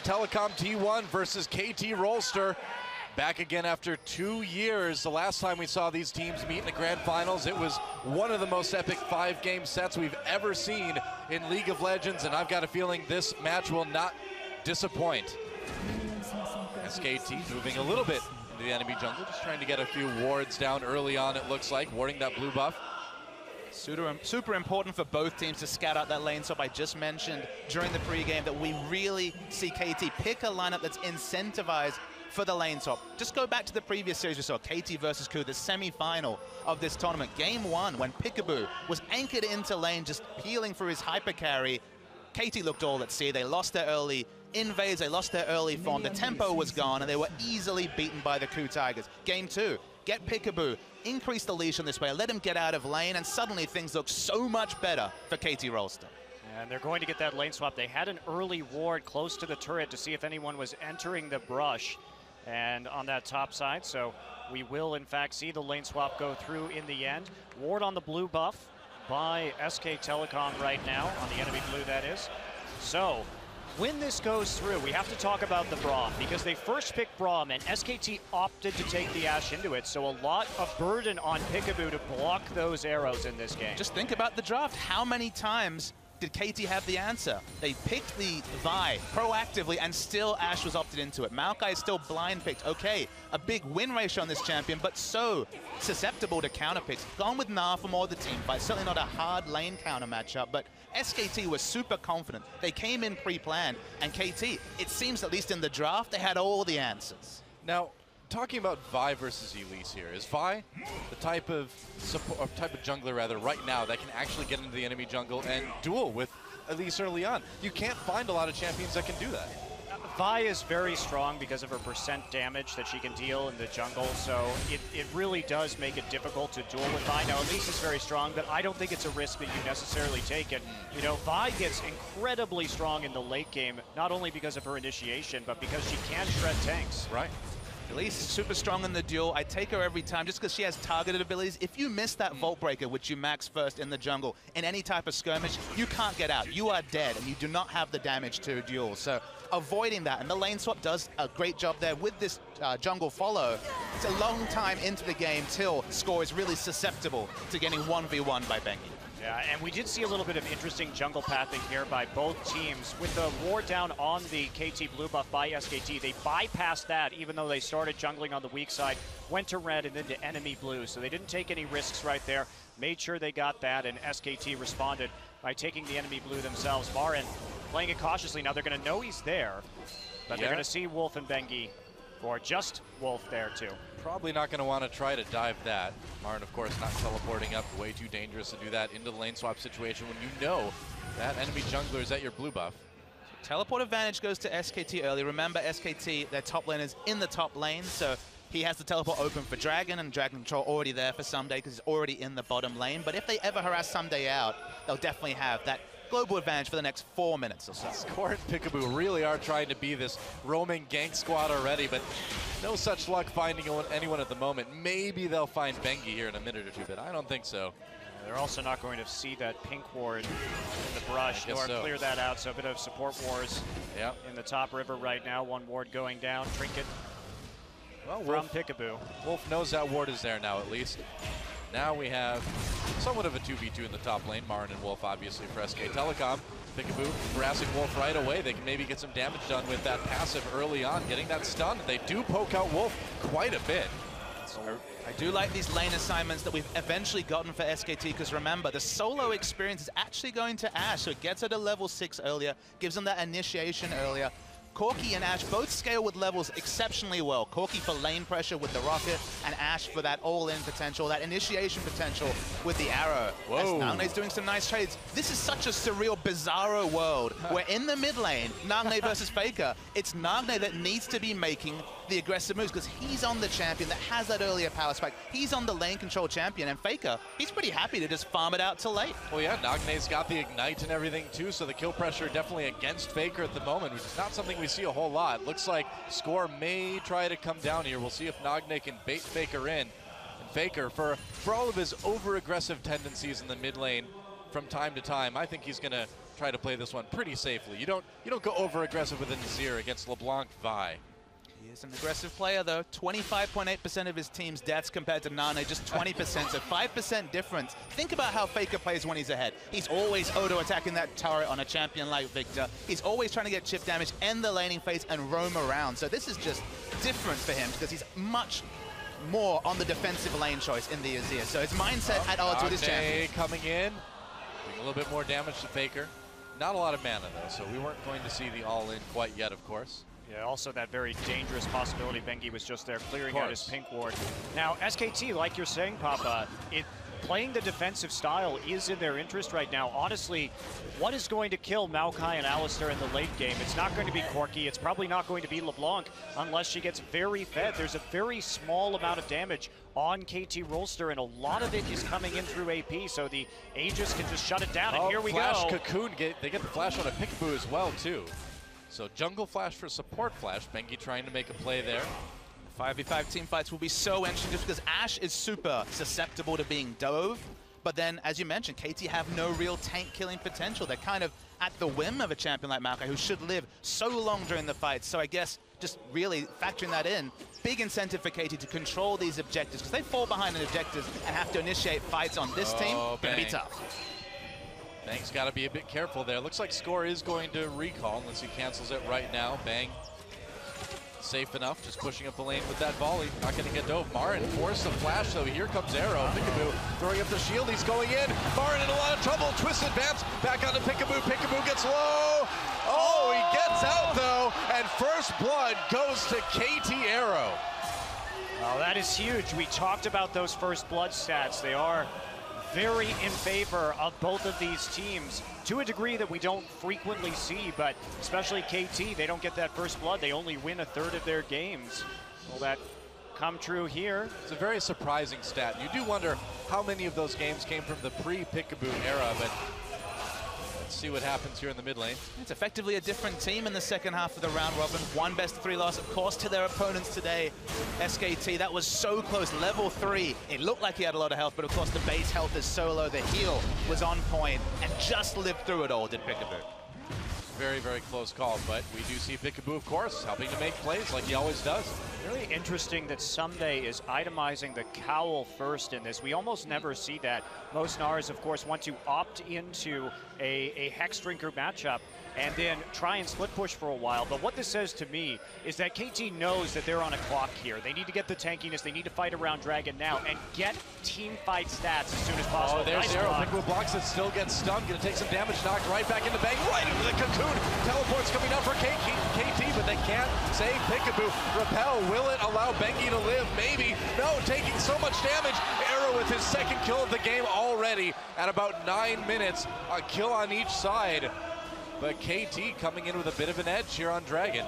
Telecom T1 versus KT Rolster. Back again after 2 years. The last time we saw these teams meet in the grand finals, it was one of the most epic 5-game sets we've ever seen in League of Legends, and I've got a feeling this match will not disappoint. SKT moving a little bit into the enemy jungle, just trying to get a few wards down early on, it looks like, warding that blue buff. Super important for both teams to scout out that lane. So I just mentioned during the pregame that we really see KT pick a lineup that's incentivized for the lane top. Just go back to the previous series we saw, KT versus KU, the semi-final of this tournament. Game 1, when Peekaboo was anchored into lane, just peeling for his hyper carry. KT looked all at sea. They lost their early invades, they lost their early form, the tempo was gone, and they were easily beaten by the KU Tigers. Game 2, get Peekaboo, increase the leash on this player, let him get out of lane, and suddenly things look so much better for KT Rolster. And they're going to get that lane swap. They had an early ward close to the turret to see if anyone was entering the brush and on that top side, so we will in fact see the lane swap go through in the end. Ward on the blue buff by SK Telecom right now, on the enemy blue that is. So when this goes through, we have to talk about the Braum, because they first picked Braum and SKT opted to take the Ashe into it, so a lot of burden on Peekaboo to block those arrows in this game. Just think about the draft. How many times did KT have the answer? They picked the Vi proactively and still Ashe was opted into it. Maokai is still blind picked. Okay, a big win ratio on this champion, but so susceptible to counter picks. Gone with Nah for more of the team fight. Certainly not a hard lane counter matchup, but SKT was super confident. They came in pre-planned, and KT, it seems at least in the draft, they had all the answers. Now, talking about Vi versus Elise here, is Vi the type of jungler rather right now that can actually get into the enemy jungle and duel with Elise early on? You can't find a lot of champions that can do that. Vi is very strong because of her percent damage that she can deal in the jungle, so it really does make it difficult to duel with Vi. Now, Elise is very strong, but I don't think it's a risk that you necessarily take. And, you know, Vi gets incredibly strong in the late game, not only because of her initiation, but because she can shred tanks. Right. Elise is super strong in the duel. I take her every time just because she has targeted abilities. If you miss that Vault Breaker, which you max first in the jungle, in any type of skirmish, you can't get out. You are dead, and you do not have the damage to duel. So avoiding that, and the lane swap does a great job there with this jungle follow. It's a long time into the game till Score is really susceptible to getting 1v1 by Bengi. Yeah, and we did see a little bit of interesting jungle pathing here by both teams. With the ward down on the KT blue buff by SKT, they bypassed that even though they started jungling on the weak side, went to red and then to enemy blue. So they didn't take any risks right there, made sure they got that, and SKT responded by taking the enemy blue themselves. Marin playing it cautiously. Now they're going to know he's there, but they're going to see Wolf and Bengi, or just Wolf there too. Probably not going to want to try to dive that. Marin, of course, not teleporting up. Way too dangerous to do that into the lane swap situation when you know that enemy jungler is at your blue buff. So teleport advantage goes to SKT early. Remember, SKT, their top lane is in the top lane, so he has the teleport open for Dragon, and Dragon Control already there for Someday because he's already in the bottom lane. But if they ever harass Someday out, they'll definitely have that global advantage for the next 4 minutes or so. Score and Peekaboo really are trying to be this roaming gank squad already, but no such luck finding anyone at the moment. Maybe they'll find Bengi here in a minute or two, but I don't think so. They're also not going to see that pink ward in the brush, nor clear that out, so a bit of support wars in the top river right now. One ward going down, Trinket from Peekaboo. Wolf knows that ward is there now at least. Now we have somewhat of a 2v2 in the top lane. Marin and Wolf, obviously, for SK Telecom. Peekaboo harassing Wolf right away. They can maybe get some damage done with that passive early on, getting that stun. They do poke out Wolf quite a bit. I do like these lane assignments that we've eventually gotten for SKT, because remember, the solo experience is actually going to Ashe, so it gets her to level 6 earlier, gives them that initiation earlier. Corki and Ashe both scale with levels exceptionally well. Corki for lane pressure with the rocket, and Ashe for that all-in potential, that initiation potential with the arrow. Whoa. As Nagne's doing some nice trades. This is such a surreal, bizarro world where in the mid lane, Nagne versus Faker, it's Nagne that needs to be making the aggressive moves because he's on the champion that has that earlier power spike. He's on the lane control champion, and Faker, he's pretty happy to just farm it out till late. Well, yeah, Nagne's got the ignite and everything too, so the kill pressure definitely against Faker at the moment, which is not something we see a whole lot. Looks like Score may try to come down here. We'll see if Nagne can bait Faker in. And Faker, for all of his over-aggressive tendencies in the mid lane from time to time, I think he's going to try to play this one pretty safely. You don't go over aggressive with an Azir against LeBlanc Vi. He is an aggressive player, though. 25.8% of his team's deaths compared to Nane, just 20%, so 5% difference. Think about how Faker plays when he's ahead. He's always auto-attacking that turret on a champion like Victor. He's always trying to get chip damage, end the laning phase, and roam around. So this is just different for him because he's much more on the defensive lane choice in the Azir. So his mindset at odds with his champion. Coming in, doing a little bit more damage to Faker. Not a lot of mana, though, so we weren't going to see the all-in quite yet, of course. Yeah, also that very dangerous possibility. Bengi was just there clearing out his pink ward. Now, SKT, like you're saying, Papa, playing the defensive style is in their interest right now. Honestly, what is going to kill Maokai and Alistar in the late game? It's not going to be Corki. It's probably not going to be LeBlanc unless she gets very fed. There's a very small amount of damage on KT Rolster, and a lot of it is coming in through AP, so the Aegis can just shut it down, and here we Flash go. Cocoon, they get the flash on a Peekaboo as well, too. So jungle flash for support flash. Bengi trying to make a play there. 5v5 team fights will be so interesting just because Ashe is super susceptible to being dove. But then, as you mentioned, KT have no real tank killing potential. They're kind of at the whim of a champion like Maokai, who should live so long during the fight. So I guess just really factoring that in, big incentive for KT to control these objectives, because they fall behind in objectives and have to initiate fights on this team. Gonna be tough. Bang's got to be a bit careful there. Looks like Score is going to recall unless he cancels it right now. Bang. Safe enough, just pushing up the lane with that volley. Not going to get dove. Marin forced the flash, though. Here comes Arrow. Peekaboo throwing up the shield. He's going in. Marin in a lot of trouble. Twist advance. Back onto Peekaboo. Peekaboo gets low. Oh, he gets out, though. And first blood goes to KT Arrow. Oh, that is huge. We talked about those first blood stats. They are very in favor of both of these teams to a degree that we don't frequently see, but especially KT, they don't get that first blood. They only win a third of their games. Will that come true here? It's a very surprising stat. You do wonder how many of those games came from the pre-Peekaboo era, but let's see what happens here in the mid lane. It's effectively a different team in the second half of the round robin. One best-of-3 loss, of course, to their opponents today. SKT, that was so close. Level 3, it looked like he had a lot of health, but of course the base health is so low. The heal was on point and just lived through it all, did Peekaboo. Very, very close call, but we do see Peekaboo, of course, helping to make plays like he always does. Really interesting that Someday is itemizing the cowl first in this. We almost never see that. Most Nars, of course, want to opt into a Hex Drinker matchup and then try and split push for a while. But what this says to me is that KT knows that they're on a clock here. They need to get the tankiness. They need to fight around Dragon now and get team fight stats as soon as possible. Oh, there's nice Arrow. block. Peekaboo blocks it, still gets stunned. Gonna take some damage, knocked right back into Bang, right into the Cocoon. Teleport's coming up for KT, but they can't save Peekaboo. Repel, will it allow Bengi to live? Maybe. No, taking so much damage. Arrow with his second kill of the game already at about 9 minutes. A kill on each side. But KT coming in with a bit of an edge here on Dragon.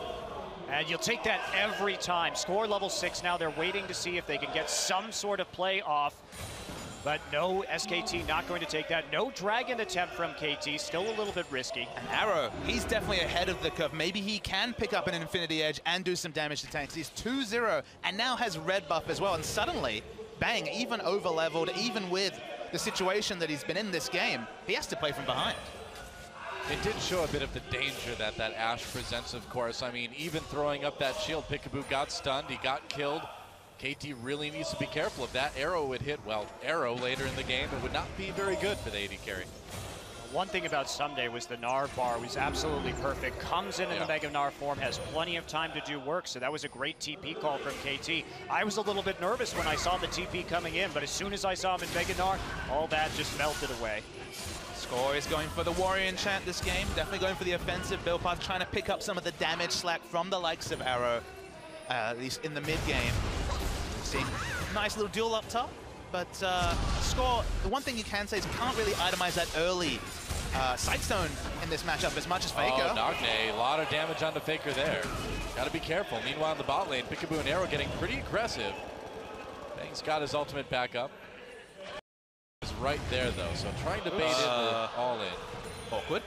And you'll take that every time. Score level 6 now. They're waiting to see if they can get some sort of play off. But no, SKT not going to take that. No Dragon attempt from KT. Still a little bit risky. And Arrow, he's definitely ahead of the curve. Maybe he can pick up an Infinity Edge and do some damage to tanks. He's 2-0 and now has red buff as well. And suddenly, Bang, even over-leveled, even with the situation that he's been in this game, he has to play from behind. It did show a bit of the danger that Ashe presents, of course. I mean, even throwing up that shield, Peekaboo got stunned, he got killed. KT really needs to be careful. If that arrow would hit, well, Arrow later in the game, it would not be very good for the AD carry. One thing about Someday was the Gnar bar was absolutely perfect. Comes in the Mega Gnar form, has plenty of time to do work, so that was a great TP call from KT. I was a little bit nervous when I saw the TP coming in, but as soon as I saw him in Mega Gnar, all that just melted away. Score is going for the Warrior enchant this game. Definitely going for the offensive build path, trying to pick up some of the damage slack from the likes of Arrow, at least in the mid game. Seeing nice little duel up top, but Score, the one thing you can say is can't really itemize that early Sightstone in this matchup as much as Faker. Oh, Nagne, a lot of damage onto Faker there. Gotta be careful. Meanwhile, in the bot lane, Peekaboo and Arrow getting pretty aggressive. Bang's got his ultimate back up. Is right there, though, so trying to bait in the all-in. Awkward.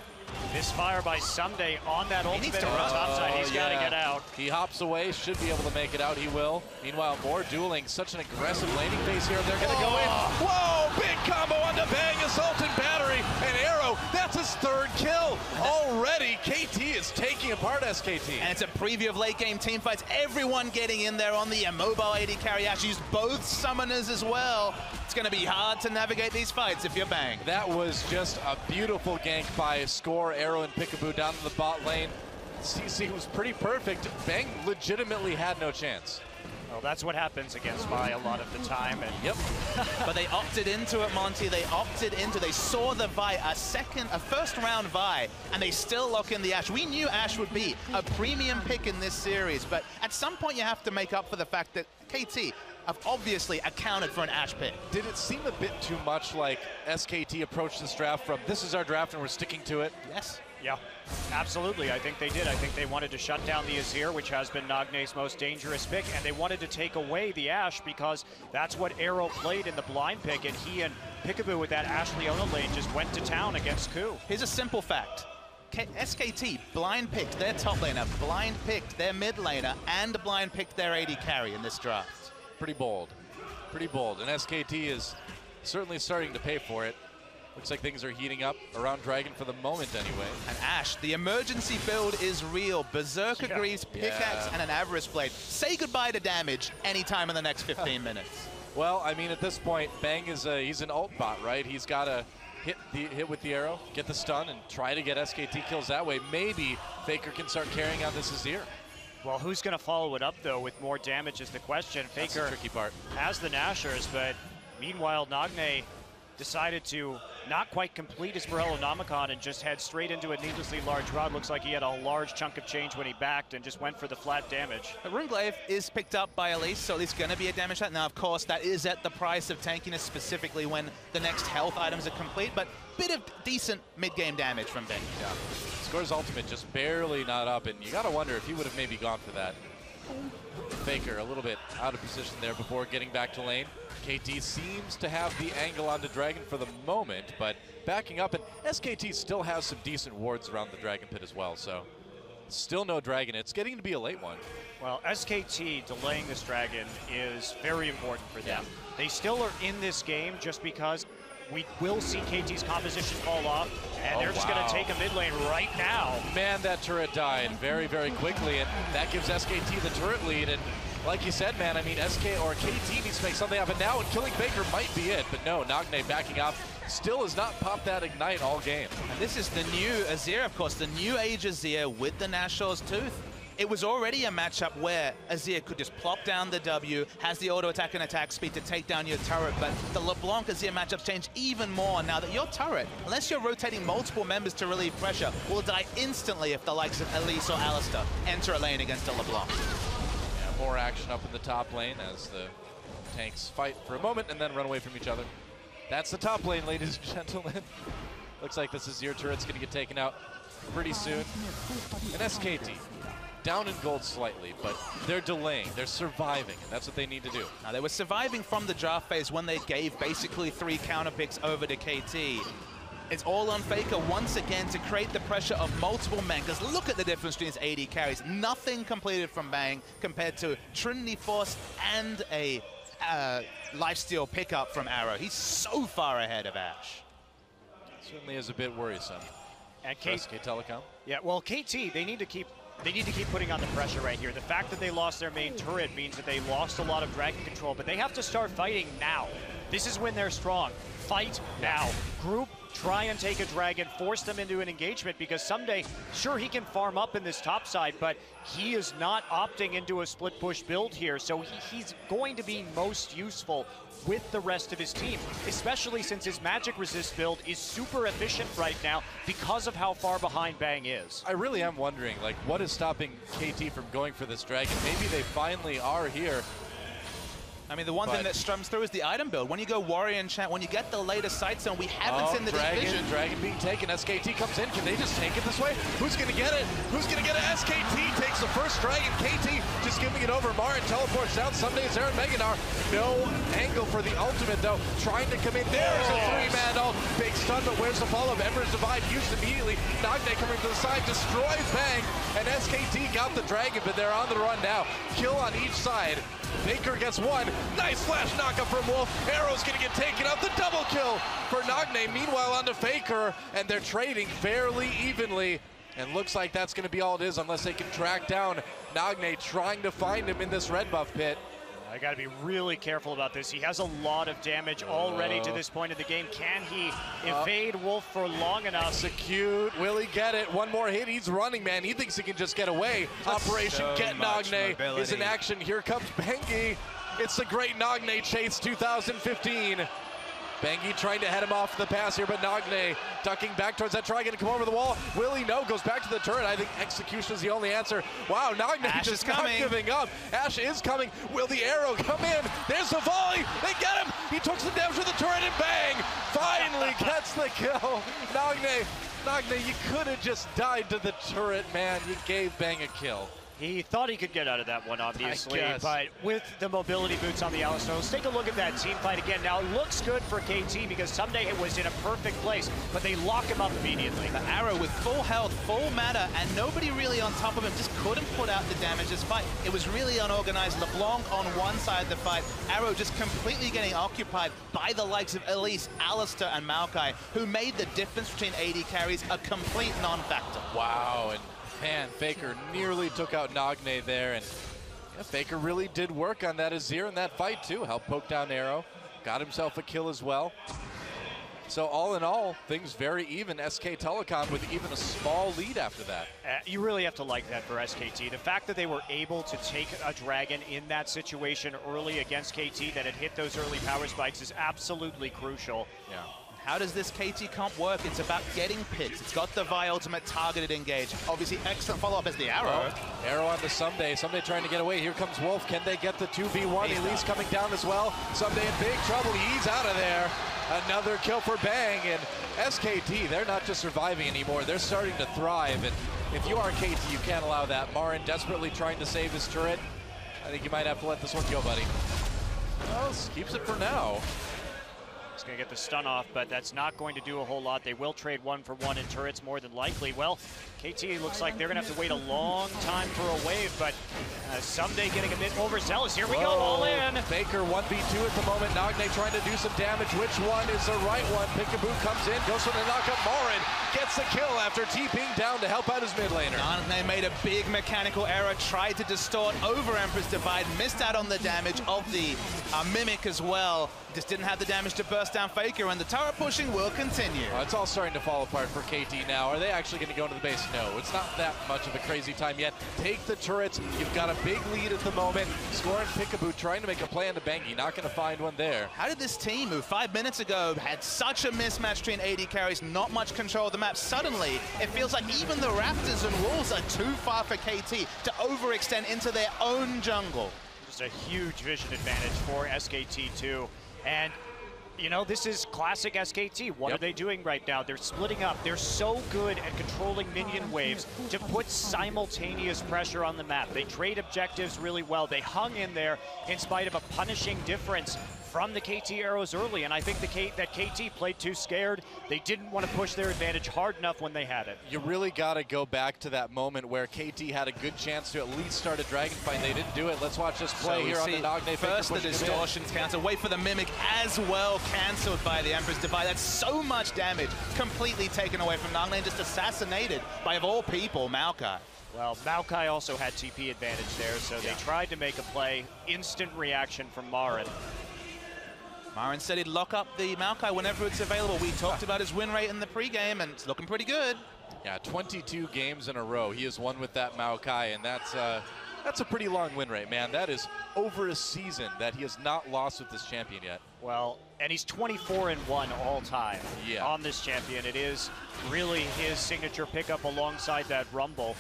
Misfire by Someday on that ultimate on the top side. He's got to get out. He hops away, should be able to make it out. He will. Meanwhile, more dueling. Such an aggressive laning phase here. They're going to go in. Whoa! Big combo onto Bang, Assault and Battery. And Arrow That's his third kill. Already, KT is taking apart SKT. And it's a preview of late game team fights. Everyone getting in there on the immobile AD carry. Ash used both summoners as well. It's going to be hard to navigate these fights if you're Bang. That was just a beautiful gank by Score, Arrow, and Peekaboo down in the bot lane. CC was pretty perfect. Bang legitimately had no chance. Well, that's what happens against Vi a lot of the time. And Yep. But they opted into it, Monty. They saw the Vi, a first round Vi, and they still lock in the Ashe. We knew Ashe would be a premium pick in this series, but at some point you have to make up for the fact that KT have obviously accounted for an Ashe pick. Did it seem a bit too much like SKT approached this draft from, this is our draft and we're sticking to it? Yes. yeah, absolutely. I think they did. I think they wanted to shut down the Azir, which has been Nagne's most dangerous pick, and they wanted to take away the Ashe because that's what Arrow played in the blind pick, and he and Peekaboo with that Ashe Leona lane just went to town against Ku. Here's a simple fact. SKT blind picked their top laner, blind picked their mid laner, and blind picked their AD carry in this draft. Pretty bold. Pretty bold. And SKT is certainly starting to pay for it. Looks like things are heating up around Dragon for the moment anyway. And Ashe, the emergency build is real. Berserker Greaves, pickaxe, and an Avarice Blade. Say goodbye to damage anytime in the next 15 minutes. Well, I mean, at this point, Bang is he's an ult bot, right? He's got to hit with the arrow, get the stun, and try to get SKT kills that way. Maybe Faker can start carrying on this Azir. Well, who's going to follow it up, though, with more damage is the question. That's the Faker tricky part. has the Nashers, but meanwhile, Nagne decided to not quite complete his Morellonomicon and just head straight into a needlessly large rod. Looks like he had a large chunk of change when he backed and just went for the flat damage. But Runglaive is picked up by Elise, so it's going to be a damage shot. Now, of course, that is at the price of tankiness, specifically when the next health items are complete, but bit of decent mid-game damage from Bang. Yeah. Score's ultimate just barely not up, and you got to wonder if he would have maybe gone for that. Faker a little bit out of position there before getting back to lane. KT seems to have the angle onto Dragon for the moment, but backing up, and SKT still has some decent wards around the Dragon Pit as well, so still no Dragon. It's getting to be a late one. Well, SKT delaying this Dragon is very important for them. They still are in this game just because we will see KT's composition fall off, and they're just going to take a mid lane right now. Man, that turret died very, very quickly, and that gives SKT the turret lead. And like you said, man, I mean, SK or KT needs to make something happen now, and killing Faker might be it. But no, Nagne backing up. Still has not popped that Ignite all game. And this is the new Azir, of course, the new age Azir with the Nashor's Tooth. It was already a matchup where Azir could just plop down the W, has the auto attack and attack speed to take down your turret, but the LeBlanc Azir matchups change even more now that your turret, unless you're rotating multiple members to relieve pressure, will die instantly if the likes of Elise or Alistar enter a lane against a LeBlanc. Yeah, more action up in the top lane as the tanks fight for a moment and then run away from each other. That's the top lane, ladies and gentlemen. Looks like this Azir turret's going to get taken out pretty soon. And SKT. Down in gold slightly, but they're delaying, they're surviving, and that's what they need to do. Now, they were surviving from the draft phase when they gave basically 3 counter picks over to KT. It's all on Faker once again to create the pressure of multiple men, because look at the difference between his AD carries. Nothing completed from Bang compared to Trinity Force and a lifesteal pickup from Arrow. He's so far ahead of Ashe. Certainly is a bit worrisome. And SK Telecom. Yeah, well, KT, they need to keep putting on the pressure right here. The fact that they lost their main turret means that they lost a lot of Dragon control, but they have to start fighting now. This is when they're strong. Fight now. Group, try and take a Dragon, force them into an engagement, because someday, sure, he can farm up in this top side, but he is not opting into a split push build here, so he's going to be most useful with the rest of his team, especially since his magic resist build is super efficient right now because of how far behind Bang is. I really am wondering, like, what is stopping KT from going for this Dragon? Maybe they finally are here. I mean, the one thing that strums through is the item build. When you go Warrior Enchant, when you get the later Sight Zone, we haven't seen the division. Dragon being taken. SKT comes in. Can they just take it this way? Who's going to get it? Who's going to get it? SKT takes the first Dragon. KT just giving it over. Marin teleports down. Someday it's Aaron Meganar. No angle for the ultimate, though. Trying to come in. There's a 3-man ult. Big stun, but where's the follow-up? Ember's Divide used immediately. Nagne coming to the side. Destroys Bang. And SKT got the Dragon, but they're on the run now. Kill on each side. Faker gets one. Nice flash knockup from Wolf. Arrow's gonna get taken out. The double kill for Nagne. Meanwhile, onto Faker, and they're trading fairly evenly. And looks like that's gonna be all it is unless they can track down Nagne, trying to find him in this red buff pit. I got to be really careful about this. He has a lot of damage already to this point of the game. Can he evade Wolf for long enough? Execute. Will he get it? One more hit. He's running, man. He thinks he can just get away. Operation so Get Nagne is in action. Here comes Bengi. It's the great Nagne chase 2015. Bengi trying to head him off the pass here, but Nagne ducking back towards that try, going to come over the wall. Will he? No, goes back to the turret. I think execution is the only answer. Wow, Nagne just not giving up. Ash is coming. Will the arrow come in? There's the volley. They get him. He took some damage to the turret and bang! Finally gets the kill. Nagne, you could have just died to the turret, man. You gave Bang a kill. He thought he could get out of that one, obviously, but with the mobility boots on the Alistar, let's take a look at that team fight again. Now, it looks good for KT because Someday it was in a perfect place, but they lock him up immediately. The Arrow with full health, full mana, and nobody really on top of him, just couldn't put out the damage this fight. It was really unorganized. LeBlanc on one side of the fight, Arrow just completely getting occupied by the likes of Elise, Alistar, and Maokai, who made the difference between AD carries a complete non-factor. Wow, and man, Faker nearly took out Nagne there, and yeah, Faker really did work on that Azir in that fight too. Helped poke down Arrow, got himself a kill as well. So all in all, things very even. SK Telecom with even a small lead after that. You really have to like that for SKT. The fact that they were able to take a Dragon in that situation early against KT, that it hit those early power spikes, is absolutely crucial. Yeah. How does this KT comp work? It's about getting picks. It's got the Vi ultimate targeted engage. Obviously, excellent follow-up as the Arrow. Arrow on the Someday. Someday trying to get away. Here comes Wolf. Can they get the 2v1? Elise coming down as well. Someday in big trouble. He's out of there. Another kill for Bang. And SKT, they're not just surviving anymore. They're starting to thrive. And if you are KT, you can't allow that. Marin desperately trying to save his turret. I think you might have to let this one go, buddy. Well, keeps it for now. He's going to get the stun off, but that's not going to do a whole lot. They will trade 1-for-1 in turrets more than likely. Well, KT looks like they're going to have to wait a long time for a wave, but Someday getting a bit overzealous. Here we go, all in. Faker 1v2 at the moment. Nagne trying to do some damage. Which one is the right one? Pickaboo comes in, goes for the knockup. Marin gets the kill after TPing down to help out his mid laner. Nagne made a big mechanical error, tried to distort over Empress Divide, missed out on the damage of the Mimic as well. Just didn't have the damage to burst down Faker, and the turret pushing will continue. It's all starting to fall apart for KT now. Are they actually going to go into the base? No, it's not that much of a crazy time yet. Take the turrets. You've got a big lead at the moment. Scoring Pickaboo trying to make a play into Bengi. Not going to find one there. How did this team, who 5 minutes ago had such a mismatch between AD carries, not much control of the map, suddenly it feels like even the Raptors and Wolves are too far for KT to overextend into their own jungle. Just a huge vision advantage for SKT too. And, you know, this is classic SKT. What are they doing right now? They're splitting up. They're so good at controlling minion waves to put simultaneous pressure on the map. They trade objectives really well. They hung in there in spite of a punishing difference from the KT arrows early, and I think that KT played too scared. They didn't want to push their advantage hard enough when they had it. You really got to go back to that moment where KT had a good chance to at least start a dragon fight. They didn't do it. Let's watch this play here on the Nagne. First the distortions cancel. Wait for the Mimic as well, cancelled by the Empress Divide. That's so much damage completely taken away from Nagne and just assassinated by, of all people, Maokai. Well, Maokai also had TP advantage there, so they tried to make a play. Instant reaction from Marin. Marin said he'd lock up the Maokai whenever it's available. We talked about his win rate in the pregame, and it's looking pretty good. Yeah, 22 games in a row. He has won with that Maokai, and that's a pretty long win rate, man. That is over a season that he has not lost with this champion yet. Well, and he's 24-1 all time on this champion. It is really his signature pickup alongside that Rumble.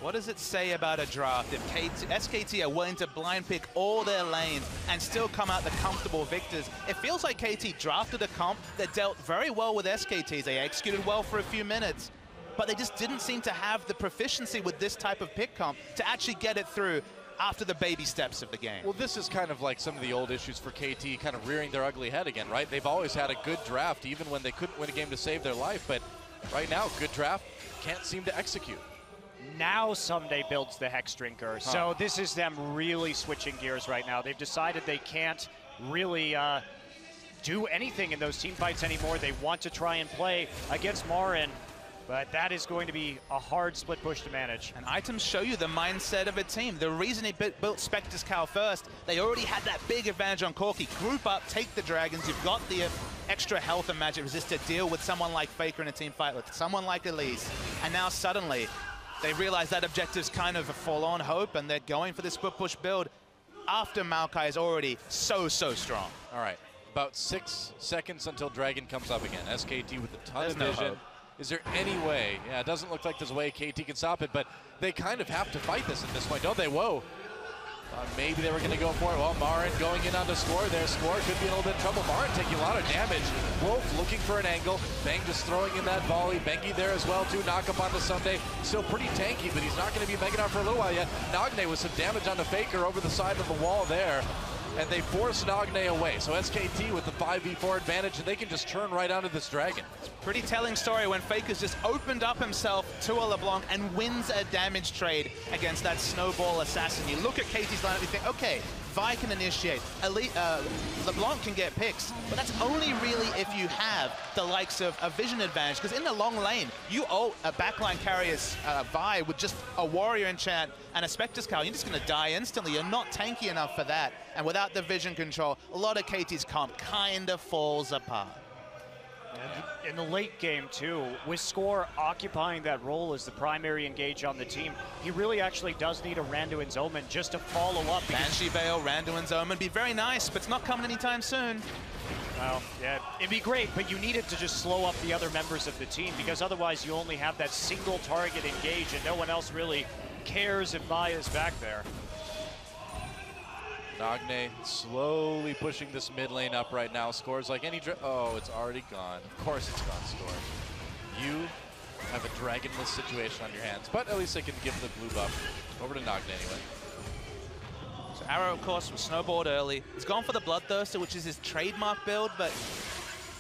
What does it say about a draft if SKT are willing to blind pick all their lanes and still come out the comfortable victors? It feels like KT drafted a comp that dealt very well with SKTs. They executed well for a few minutes, but they just didn't seem to have the proficiency with this type of pick comp to actually get it through after the baby steps of the game. Well, this is kind of like some of the old issues for KT kind of rearing their ugly head again, right? They've always had a good draft, even when they couldn't win a game to save their life, but right now, good draft, can't seem to execute. now Someday builds the Hex Drinker. So this is them really switching gears right now. They've decided they can't really do anything in those team fights anymore. They want to try and play against Marin, but that is going to be a hard split push to manage. And items show you the mindset of a team. The reason he built Spectre's Cow first, they already had that big advantage on Corki. Group up, take the dragons. You've got the extra health and magic resist to deal with someone like Faker in a team fight, with someone like Elise. And now suddenly, they realize that objective's kind of a forlorn hope, and they're going for the split push build after Maokai is already so strong. All right, about 6 seconds until Dragon comes up again. SKT with a ton of vision. hope. Is there any way? Yeah, it doesn't look like there's a way KT can stop it, but they kind of have to fight this at this point, don't they? Whoa. Maybe they were going to go for it. Well, Marin going in on the score. Their score could be in a little bit of trouble. Marin taking a lot of damage. Wolf looking for an angle. Bang just throwing in that volley. Bengi there as well, too. Knock up on the Sunday. Still pretty tanky, but he's not going to be Mega Knot for a little while yet. Nagne with some damage on the Faker over the side of the wall there. And they force Nagne away. So SKT with the 5v4 advantage, and they can just turn right onto this Dragon. Pretty telling story when Faker's just opened up himself to a LeBlanc and wins a damage trade against that Snowball Assassin. You look at KT's lineup, you think, okay, Vi can initiate, LeBlanc can get picks, but that's only really if you have the likes of a vision advantage, because in the long lane, you owe a backline carrier's Vi with just a warrior enchant and a Spectre's Cowl. You're just going to die instantly. You're not tanky enough for that. And without the vision control, a lot of KT's comp kind of falls apart. And in the late game, too, with Score occupying that role as the primary engage on the team, he really actually does need a Randuin's Omen just to follow up. Banshee Veil, Randuin's Omen, be very nice, but it's not coming anytime soon. Well, yeah, it'd be great, but you need it to just slow up the other members of the team, because otherwise you only have that single target engage and no one else really cares if Vi is back there. Nagne slowly pushing this mid lane up right now. Scores like any oh, it's already gone. Of course it's gone, Score. You have a dragonless situation on your hands, but at least they can give the blue buff over to Nagne anyway. So Arrow, of course, was snowballed early. He's gone for the Bloodthirster, which is his trademark build, but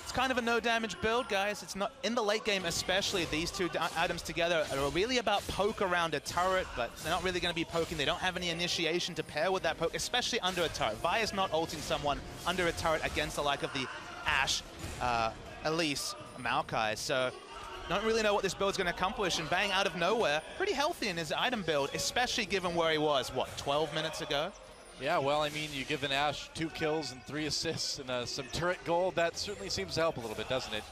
it's kind of a no damage build, guys. It's not in the late game, especially. These two items together are really about poke around a turret, but they're not really going to be poking. They don't have any initiation to pair with that poke, especially under a turret. Vi is not ulting someone under a turret against the like of the Ashe, Elise, Maokai. So don't really know what this build's going to accomplish, and Bang out of nowhere, pretty healthy in his item build, especially given where he was, what, 12 minutes ago? Yeah, well, I mean, you give an Ashe 2 kills and 3 assists and some turret gold. That certainly seems to help a little bit, doesn't it?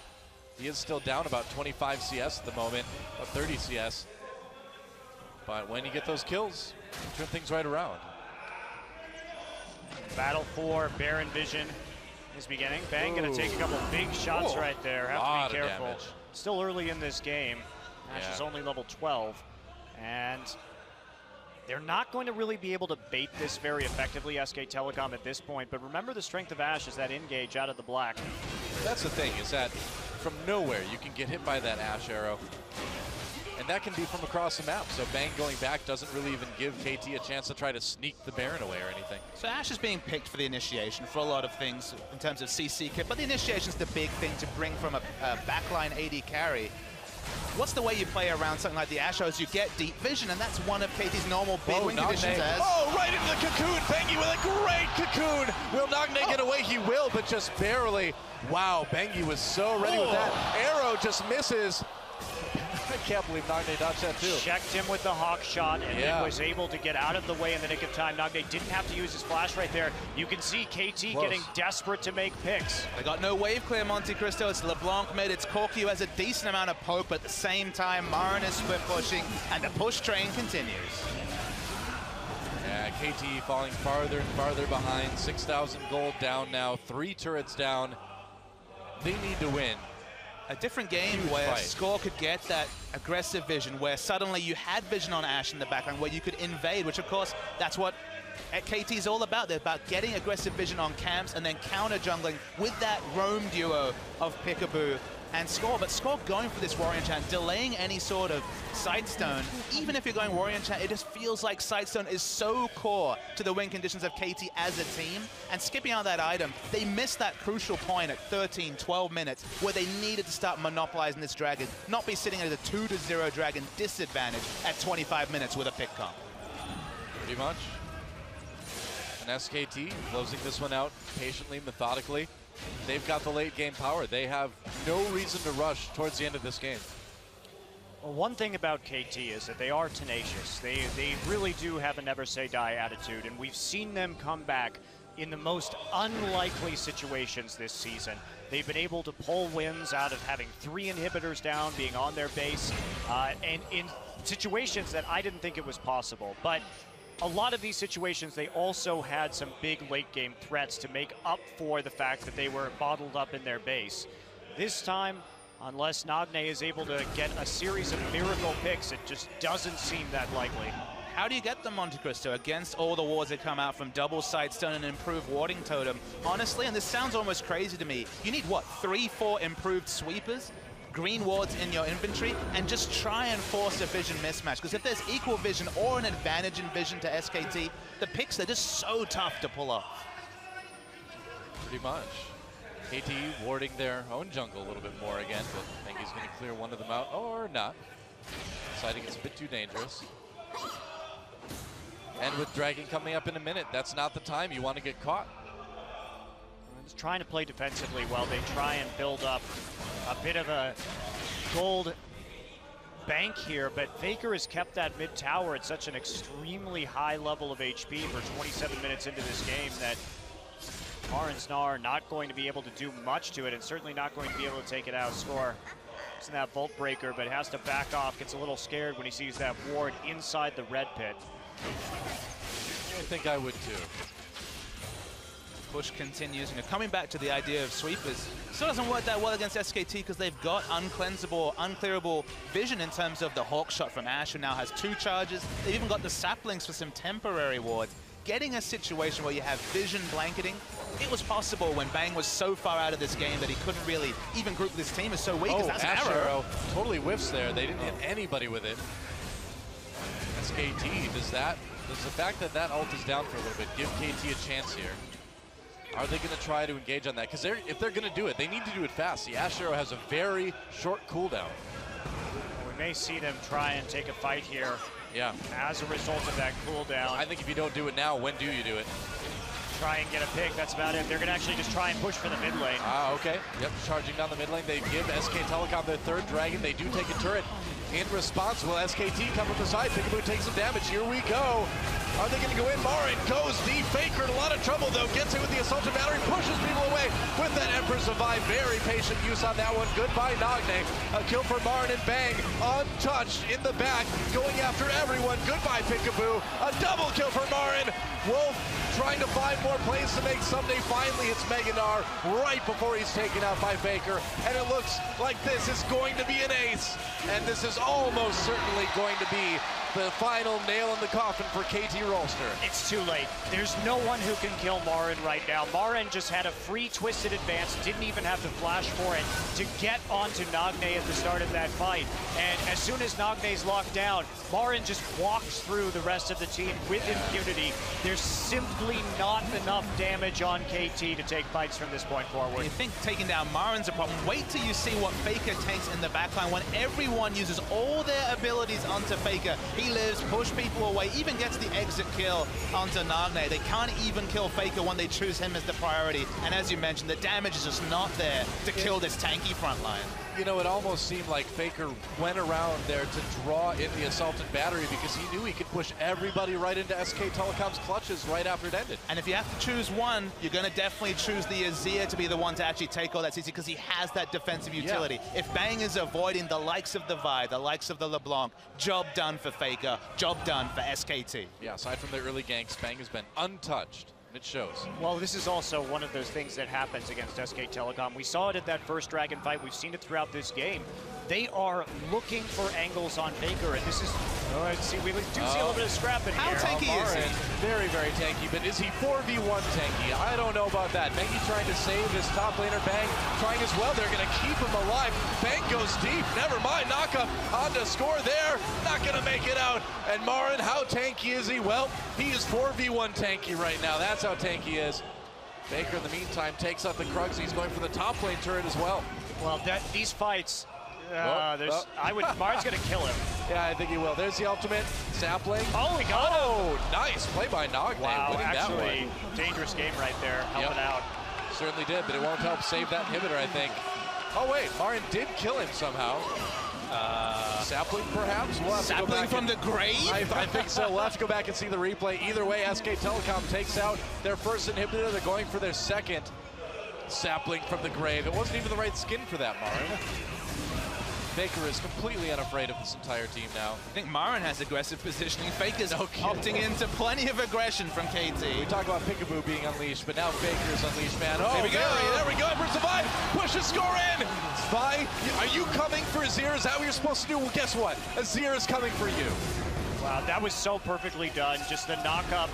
He is still down about 25 CS at the moment, about 30 CS. But when you get those kills, you turn things right around. Battle for Baron Vision is beginning. Bang gonna take a couple big shots right there. Have to be careful. Still early in this game. Ashe is only level 12. And they're not going to really be able to bait this very effectively, SK Telecom, at this point. But remember, the strength of Ashe is that engage out of the black. That's the thing, is that from nowhere you can get hit by that Ashe arrow. And that can be from across the map. So Bang going back doesn't really even give KT a chance to try to sneak the Baron away or anything. So Ashe is being picked for the initiation for a lot of things in terms of CC kit, but the initiation's the big thing to bring from a backline AD carry. What's the way you play around something like the Ashe is you get deep vision, and that's one of KT's normal big win conditions. Oh, right into the cocoon. Bengi with a great cocoon. Will Nagne get away? He will, but just barely. Wow, Bengi was so ready with that. Arrow just misses. I can't believe Nagne dodged that too. Checked him with the hawk shot and then was able to get out of the way in the nick of time. Nagne didn't have to use his flash right there. You can see KT getting desperate to make picks. They got no wave clear, Monte Cristo. It's LeBlanc mid. It's Corki who has a decent amount of poke, but at the same time, Marin is split pushing, and the push train continues. Yeah, KT falling farther and farther behind. 6,000 gold down now. 3 turrets down. They need to win. A different game where Score could get that aggressive vision, where suddenly you had vision on Ashe in the background, where you could invade, which of course, that's what KT is all about. They're about getting aggressive vision on camps and then counter jungling with that roam duo of Peekaboo and Score, but Score going for this Warrior Enchant, delaying any sort of Sidestone. Even if you're going Warrior Enchant, it just feels like Sidestone is so core to the win conditions of KT as a team, and skipping out that item, they missed that crucial point at 13, 12 minutes where they needed to start monopolizing this dragon, not be sitting at a 2-0 dragon disadvantage at 25 minutes with a pick comp. Pretty much. And SKT closing this one out patiently, methodically. They've got the late game power. They have no reason to rush towards the end of this game. Well, one thing about KT is that they are tenacious. They really do have a never say die attitude, and we've seen them come back in the most unlikely situations this season. They've been able to pull wins out of having 3 inhibitors down, being on their base, and in situations that I didn't think it was possible. But a lot of these situations, they also had some big late game threats to make up for the fact that they were bottled up in their base. This time, unless Nagne is able to get a series of miracle picks, it just doesn't seem that likely. How do you get them, Monte Cristo, against all the wards that come out from double Sidestone and improved warding totem? Honestly, and this sounds almost crazy to me, you need, what, 3-4 improved sweepers? Green wards in your inventory, and just try and force a vision mismatch. Because if there's equal vision or an advantage in vision to SKT, the picks are just so tough to pull off. Pretty much. KT warding their own jungle a little bit more again, but I think he's going to clear one of them out, or not. Deciding it's a bit too dangerous. And with Dragon coming up in a minute, that's not the time you want to get caught. Just trying to play defensively while they try and build up a bit of a gold bank here, but Faker has kept that mid tower at such an extremely high level of HP for 27 minutes into this game that Marin's Gnar not going to be able to do much to it, and certainly not going to be able to take it out. Score in that Vault Breaker, but has to back off, gets a little scared when he sees that ward inside the red pit. I think I would too. Push continues, coming back to the idea of sweepers, still doesn't work that well against SKT because they've got uncleansable, unclearable vision in terms of the Hawk Shot from Ash, who now has 2 charges. They've even got the saplings for some temporary wards. Getting a situation where you have vision blanketing, it was possible when Bang was so far out of this game that he couldn't really even group this team is so weak. Oh, that's Ash an arrow. arrow totally whiffs there. They didn't hit anybody with it. SKT, does the fact that that ult is down for a little bit give KT a chance here? Are they going to try to engage on that? Because if they're going to do it, they need to do it fast. The Ash arrow has a very short cooldown. We may see them try and take a fight here. Yeah. As a result of that cooldown. I think if you don't do it now, when do you do it? Try and get a pick, that's about it. They're going to actually just try and push for the mid lane. Ah, okay. Yep, charging down the mid lane. They give SK Telecom their 3rd dragon. They do take a turret. In response, will SKT come from the side? Peekaboo takes some damage. Here we go. Are they going to go in? Marin goes deep. Faker in a lot of trouble, though. Gets it with the Assaulted Battery. Pushes people away with that Emperor's Divide. Very patient use on that one. Goodbye, Nagne. A kill for Marin and Bang. Untouched in the back. Going after everyone. Goodbye, Peekaboo. A double kill for Marin. Wolf trying to find more plays to make. Someday finally hits Mega Gnar right before he's taken out by Faker. And it looks like this is going to be an ace. And this is almost certainly going to be the final nail in the coffin for KT Rolster. It's too late. There's no one who can kill Marin right now. Marin just had a free twisted advance, didn't even have to flash for it to get onto Nagne at the start of that fight. And as soon as Nagne's locked down, Marin just walks through the rest of the team with impunity. There's simply not enough damage on KT to take fights from this point forward. You think taking down Marin's a problem. Wait till you see what Faker takes in the backline when everyone uses all their abilities onto Faker. He lives, push people away, even gets the exit kill onto Nagne. They can't even kill Faker when they choose him as the priority. And as you mentioned, the damage is just not there to kill this tanky front line. You know, it almost seemed like Faker went around there to draw in the Assaulted Battery because he knew he could push everybody right into SK Telecom's clutches right after it ended. And if you have to choose one, you're going to definitely choose the Azir to be the one to actually take all that CC because he has that defensive utility. Yeah. If Bang is avoiding the likes of the Vi, the likes of the LeBlanc, job done for Faker, job done for SKT. Yeah, aside from the early ganks, Bang has been untouched. It shows. Well, this is also one of those things that happens against SK Telecom. We saw it at that first Dragon fight. We've seen it throughout this game. They are looking for angles on Faker, and this is All right, see, we do see a little bit of scrap in How here. tanky is he? Very, very tanky, but is he 4v1 tanky? I don't know about that. Mengi trying to save his top laner. Bang trying as well. They're going to keep him alive. Bang goes deep. Never mind. Knock up on the score there. Not going to make it out. And Marin, how tanky is he? Well, he is 4v1 tanky right now. That's how tanky he is. Baker, in the meantime, takes out the Krugs. He's going for the top lane turret as well. Well, these fights, Marin's going to kill him. Yeah, I think he will. There's the ultimate. Sapling. Oh, he got him. Oh, nice play by Nagne. Wow, winning actually, that one. dangerous game right there, helping out. Certainly did, but it won't help save that inhibitor, I think. Oh, wait, Marin did kill him somehow. Sapling, perhaps? We'll have Sapling to go back from the grave? I think so. We'll have to go back and see the replay. Either way, SK Telecom takes out their first inhibitor. They're going for their second. Sapling from the grave. It wasn't even the right skin for that, Marin. Faker is completely unafraid of this entire team now. I think Marin has aggressive positioning. Faker's opting into plenty of aggression from KT. We talk about Peekaboo being unleashed, but now Faker's unleashed, man. Oh, Here we go. There we go. Emperor survive. Push the score in. Spy, are you coming for Azir? Is that what you're supposed to do? Well, guess what? Azir is coming for you. Wow, that was so perfectly done. Just the knock-up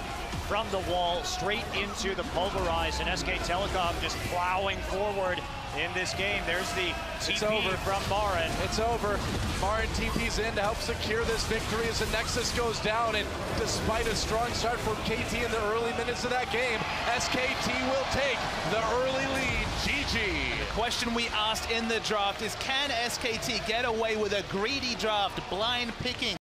from the wall straight into the pulverize, and SK Telecom just plowing forward in this game. There's the TP from Marin. It's over. Marin TP's in to help secure this victory as the Nexus goes down, and despite a strong start from KT in the early minutes of that game, SKT will take the early lead. GG. The question we asked in the draft is, can SKT get away with a greedy draft, blind picking